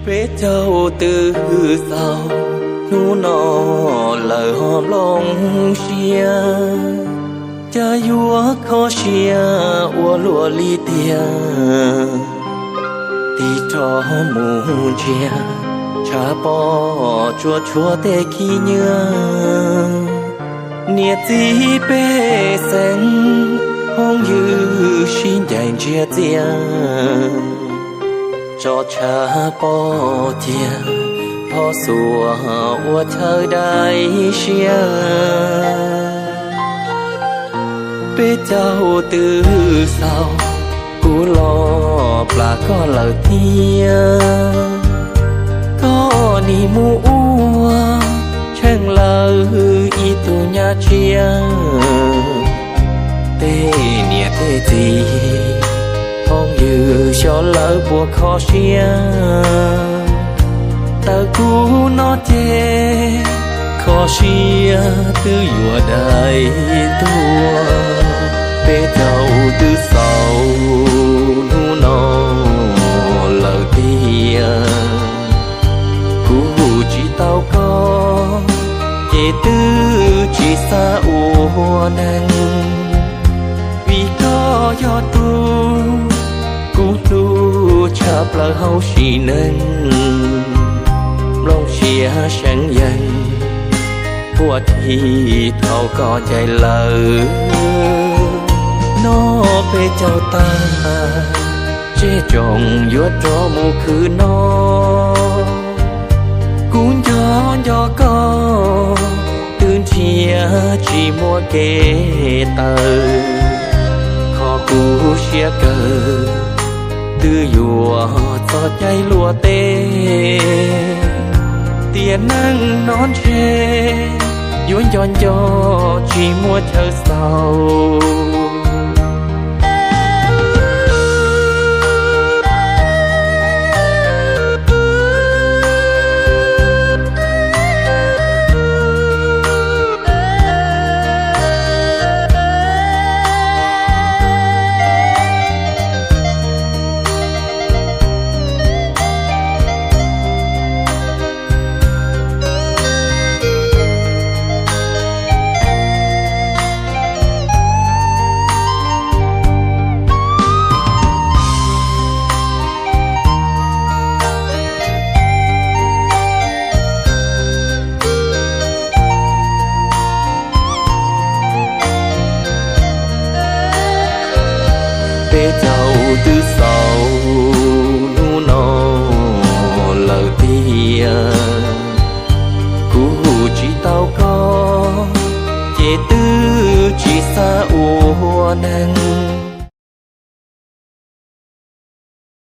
bế châu từ sau nu nọ lời hòm lòng xia cha vua khó xia ua lúa li tia ti cho mù chia cha bò chua chua tê khi nhớ nhiệt gì bê sen hong như xin dành chia chia cho cha bò tiaพอสัวว่าเธอได้เชียเป็นเจ้าตื้อเศร้ากูรอปลาก็เหล่าเทียก็นี่มัวช่างเลาอีตุญาเชียเตเนี่ยเตจีห้องยือชอเลาบัวคอเชียta cú nó chê khó xia tư dùa đại tua bê đầu tư sau nu nó lời tia cú chỉ tao có chê tư chỉ xa ua nắng vì có do tu cú tu chạp lời hậu xì nângลงเชียร์ฉันยังปวดที่เท่าก็ใจเลยนอเปเจ้าตาเจ๊จงยวดรอมูคือนอกูย้อนยอก็ตื่นเชียจีมัวเกเตอขอกูเชียเกิดตื้ออยู่ตอดใจลัวเตเตียนั่งนอนเชย้อนย้อนยอชีมัวเธอเศร้าchâu từ sau nu nó lời tia